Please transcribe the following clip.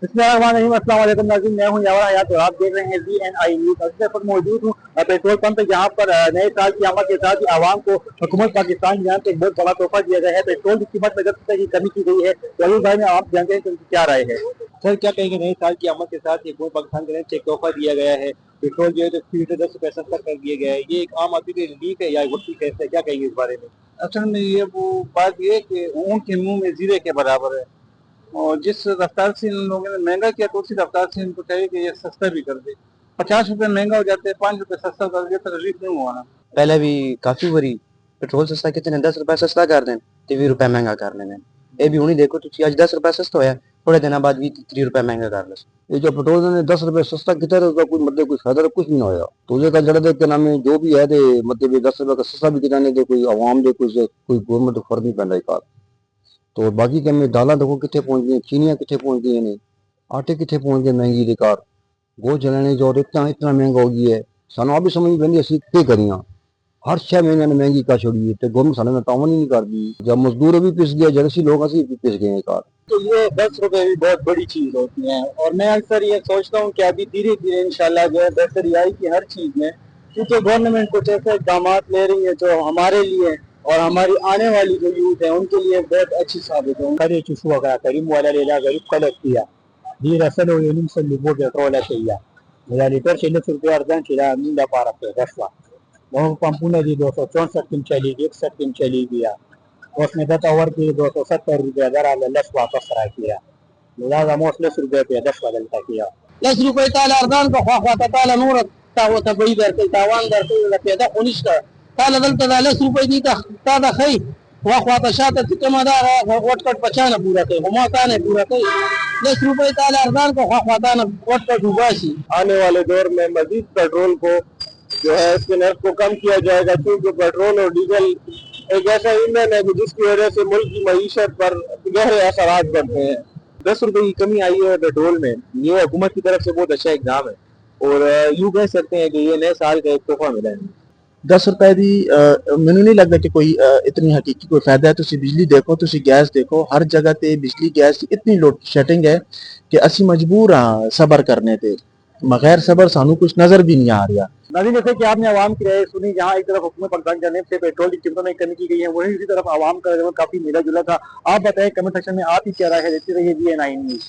अस्सलाम वालेकुम नाज़रीन, मैं हूं यावर हयात और आप देख रहे हैं VNI न्यूज़। इस वक्त मौजूद हूं पेट्रोल पंप पे, जहां पर नए साल की आमद के साथ ही आवाम को हुकूमत पाकिस्तान की जानिब से एक बहुत बड़ा तोहफा दिया गया है। पेट्रोल की कीमत में 10 रुपए की कमी की गई है। वलीद भाई ने आप जानते हैं कि उनकी क्या राय है। सर, क्या कहेंगे, नए साल की आमद के साथ ही हुकूमत पाकिस्तान की जानिब से एक तोहफा दिया गया है, पेट्रोल जो है तो लीटर 10 रुपए सस्ता कर दिया गया है, ये एक आम आदमी के रिलीफ है या वक्ती फैसला है, क्या कहेंगे इस बारे में? असल में ये वो बात ये है कि ऊँट के मुंह में जीरे के बराबर है, और जिस रफ्तार से इन लोगों ने महंगा किया तो उसी रफ्तार से इनको चाहिए कि ये सस्ता भी कर दे। 50 रुपए महंगा हो जाते हैं, 5 रुपए सस्ता कर दे तो रिलीफ नहीं हुआ ना। पहले भी काफी बारी पेट्रोल सस्ता कितने 10 रुपए सस्ता कर दें ते 20 रुपए महंगा कर लेने। ये भी हुनी देखो तुसी आज 10 रुपए सस्ता होया, थोड़े दिन बाद 20-30 रुपए महंगा कर ले। ये जो पेट्रोल ने 10 रुपए सस्ता किया तो उसका कोई मतलब कोई फायदा कुछ नहीं होया। तो ये का जड़ा दे के नाम में जो भी है दे मतलब 10 रुपए का सस्ता भी किराने दे कोई आवाम दे कोई गवर्नमेंट को फर्क नहीं पैंदा कार। तो बाकी के में दाला देखो कितने पहुंच गई, चीनियां कितने पहुंच गई ने, आटे कितने पहुंच गए महंगी दे कार। गो जलाने जो इतना इतना महंगा हो गया है, सानू आप भी समझ पैंदी असी के करियां। हर 6 महीने ने महंगी का छोड़ी है, गवर्नमेंट साले में तावन ही नहीं कर दी। जब मजदूर भी पिस गया, जैसे लोग असी भी पिस गए कार। तो ये 10 रुपए भी बहुत बड़ी चीज होती है, और मैं अक्सर ये सोचता हूँ कि अभी धीरे धीरे इंशाल्लाह जो है बेहतरी आएगी हर चीज में, क्योंकि गवर्नमेंट कुछ ऐसे इकदाम ले रही है जो हमारे लिए और हमारी आने वाली जो यूथ है उनके लिए बहुत अच्छी साबित हो। kare chusua ga karim wala lela garib kalatiya di rasalo yenim salibo petrola tiya ya liter 40 रुपए अर्धन चिरा मिला पारा पे दसवा वो पंपुने दी 264 दिन चली 61 दिन चली गया, उसने 10 ओवर की 270 रुपए दर आले 10 वापस रहा किया लगा मोस 10 रुपए पे 10 बदलता किया 10 रुपए ताला अर्धन को खवा ताला नूर ताव तबई दर तावान दर पेदा उनिष्टा ताला दल ताला 10 रुपए दी ता खई وخواته شاته چې کومه دا وټ کټ پچانه پورا کوي هم تا نه پورا کوي 10 روپے تعالی ارزان کو خواته نه وټ کټ وباسي. آنے والے دور میں مزید پیٹرول کو جو ہے اس کے نرخ کو کم کیا جائے گا، کیونکہ پیٹرول اور ڈیزل ایک ایسا ایندھن ہے جس کی وجہ سے ملک کی معیشت پر گہرے اثرات پڑتے ہیں۔ 10 روپے کی کمی آئی ہے پیٹرول میں، یہ حکومت کی طرف سے بہت اچھا اقدام ہے، اور یوں کہہ سکتے ہیں کہ یہ نئے سال کا ایک تحفہ ملا ہے۔ 10 रुपए ਦੀ ਮੈਨੂੰ ਨਹੀਂ ਲੱਗਦਾ ਕਿ ਕੋਈ ਇਤਨੀ ਹਕੀਕੀ ਕੋਈ ਫਾਇਦਾ ਹੈ। ਤੁਸੀਂ ਬਿਜਲੀ ਦੇਖੋ, ਤੁਸੀਂ ਗੈਸ ਦੇਖੋ, ਹਰ ਜਗ੍ਹਾ ਤੇ ਬਿਜਲੀ ਗੈਸ ਦੀ ਇਤਨੀ ਲੋਡ ਸ਼ੈਡਿੰਗ ਹੈ ਕਿ ਅਸੀਂ ਮਜਬੂਰ ਹਾਂ ਸਬਰ करने ਤੇ, बगैर सबर सानू कुछ नजर भी नहीं आ रहा। नाज़रीन, जैसे कि आपने आवाम की राय सुनी, जहाँ एक तरफ हुकूमत पाकिस्तान की जानिब से पेट्रोल की कीमतों में कमी की गई है, वहीं दूसरी तरफ आवाम का काफी मिला जुला था। आप बताएं कमेंट सेक्शन में आप ही क्या राय है। देखते रहिए VNI न्यूज़।